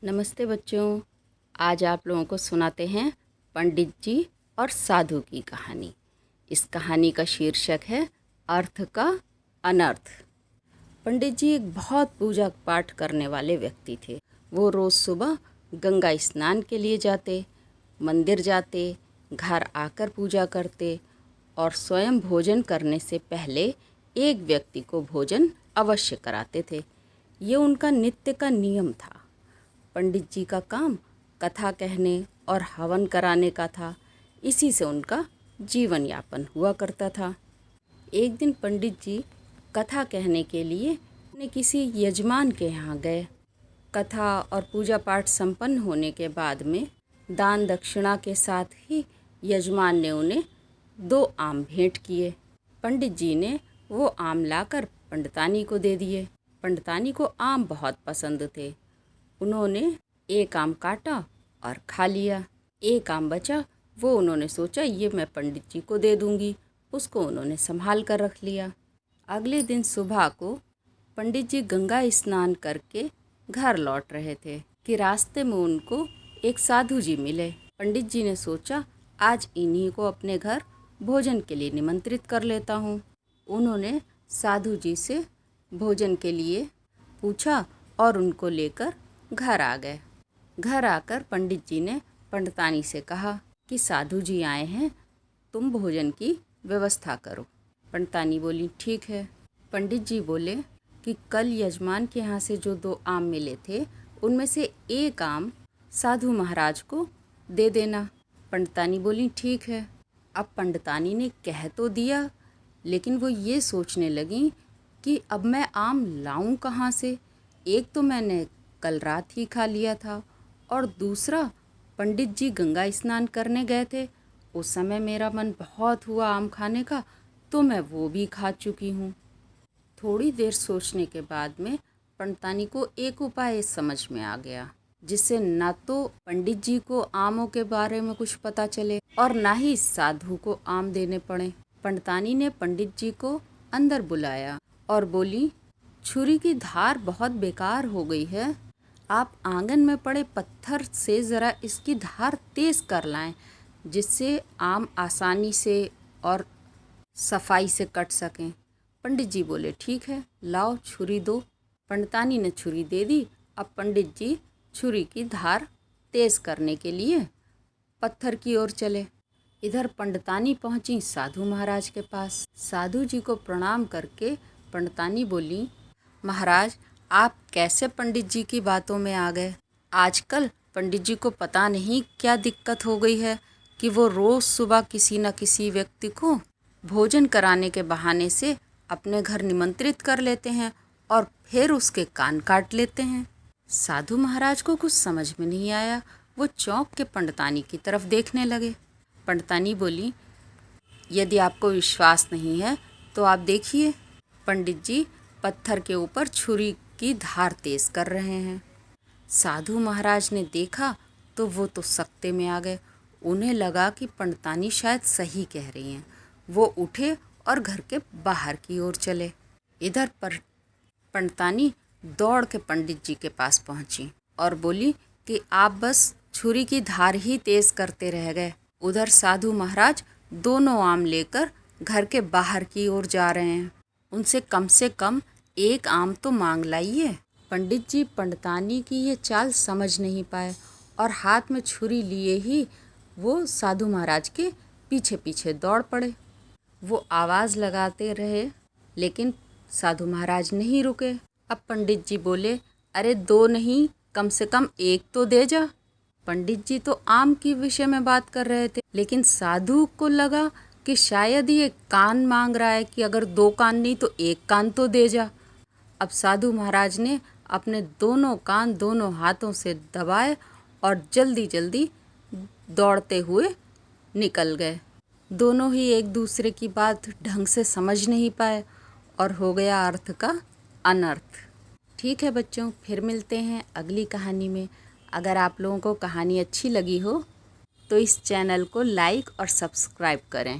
नमस्ते बच्चों। आज आप लोगों को सुनाते हैं पंडित जी और साधु की कहानी। इस कहानी का शीर्षक है अर्थ का अनर्थ। पंडित जी एक बहुत पूजा पाठ करने वाले व्यक्ति थे। वो रोज़ सुबह गंगा स्नान के लिए जाते, मंदिर जाते, घर आकर पूजा करते और स्वयं भोजन करने से पहले एक व्यक्ति को भोजन अवश्य कराते थे। ये उनका नित्य का नियम था। पंडित जी का काम कथा कहने और हवन कराने का था। इसी से उनका जीवन यापन हुआ करता था। एक दिन पंडित जी कथा कहने के लिए अपने किसी यजमान के यहाँ गए। कथा और पूजा पाठ संपन्न होने के बाद में दान दक्षिणा के साथ ही यजमान ने उन्हें 2 आम भेंट किए। पंडित जी ने वो आम लाकर पंडितानी को दे दिए। पंडितानी को आम बहुत पसंद थे। उन्होंने एक आम काटा और खा लिया। एक आम बचा, वो उन्होंने सोचा ये मैं पंडित जी को दे दूंगी। उसको उन्होंने संभाल कर रख लिया। अगले दिन सुबह को पंडित जी गंगा स्नान करके घर लौट रहे थे कि रास्ते में उनको एक साधु जी मिले। पंडित जी ने सोचा आज इन्हीं को अपने घर भोजन के लिए निमंत्रित कर लेता हूँ। उन्होंने साधु जी से भोजन के लिए पूछा और उनको लेकर घर आ गए। घर आकर पंडित जी ने पंडितानी से कहा कि साधु जी आए हैं, तुम भोजन की व्यवस्था करो। पंडितानी बोली ठीक है। पंडित जी बोले कि कल यजमान के यहाँ से जो 2 आम मिले थे उनमें से एक आम साधु महाराज को दे देना। पंडितानी बोली ठीक है। अब पंडितानी ने कह तो दिया, लेकिन वो ये सोचने लगी कि अब मैं आम लाऊं कहाँ से। एक तो मैंने कल रात ही खा लिया था और दूसरा पंडित जी गंगा स्नान करने गए थे, उस समय मेरा मन बहुत हुआ आम खाने का, तो मैं वो भी खा चुकी हूँ। थोड़ी देर सोचने के बाद में पंडितानी को एक उपाय समझ में आ गया, जिससे ना तो पंडित जी को आमों के बारे में कुछ पता चले और ना ही साधु को आम देने पड़े। पंडितानी ने पंडित जी को अंदर बुलाया और बोली छुरी की धार बहुत बेकार हो गई है, आप आंगन में पड़े पत्थर से ज़रा इसकी धार तेज़ कर लाएं, जिससे आम आसानी से और सफाई से कट सकें। पंडित जी बोले ठीक है, लाओ छुरी दो। पंडितानी ने छुरी दे दी। अब पंडित जी छुरी की धार तेज़ करने के लिए पत्थर की ओर चले। इधर पंडितानी पहुंची साधु महाराज के पास। साधु जी को प्रणाम करके पंडितानी बोली महाराज, आप कैसे पंडित जी की बातों में आ गए? आजकल पंडित जी को पता नहीं क्या दिक्कत हो गई है कि वो रोज़ सुबह किसी न किसी व्यक्ति को भोजन कराने के बहाने से अपने घर निमंत्रित कर लेते हैं और फिर उसके कान काट लेते हैं। साधु महाराज को कुछ समझ में नहीं आया। वो चौंक के पंडितानी की तरफ देखने लगे। पंडितानी बोली यदि आपको विश्वास नहीं है तो आप देखिए। पंडित जी पत्थर के ऊपर छुरी की धार तेज कर रहे हैं। साधु महाराज ने देखा तो वो तो सकते में आ गए। उन्हें लगा कि पंडितानी शायद सही कह रही हैं। वो उठे और घर के बाहर की ओर चले। इधर पर पंडितानी दौड़ के पंडित जी के पास पहुंची और बोली कि आप बस छुरी की धार ही तेज करते रह गए। उधर साधु महाराज दोनों आम लेकर घर के बाहर की ओर जा रहे हैं, उनसे कम 1 आम तो मांग लाइए। पंडित जी पंडितानी की ये चाल समझ नहीं पाए और हाथ में छुरी लिए ही वो साधु महाराज के पीछे पीछे दौड़ पड़े। वो आवाज़ लगाते रहे लेकिन साधु महाराज नहीं रुके। अब पंडित जी बोले अरे 2 नहीं, कम से कम 1 तो दे जा। पंडित जी तो आम की विषय में बात कर रहे थे, लेकिन साधु को लगा कि शायद ये कान मांग रहा है कि अगर 2 कान नहीं तो 1 कान तो दे जा। अब साधु महाराज ने अपने दोनों कान दोनों हाथों से दबाए और जल्दी जल्दी दौड़ते हुए निकल गए। दोनों ही एक दूसरे की बात ढंग से समझ नहीं पाए और हो गया अर्थ का अनर्थ। ठीक है बच्चों, फिर मिलते हैं अगली कहानी में। अगर आप लोगों को कहानी अच्छी लगी हो तो इस चैनल को लाइक और सब्सक्राइब करें।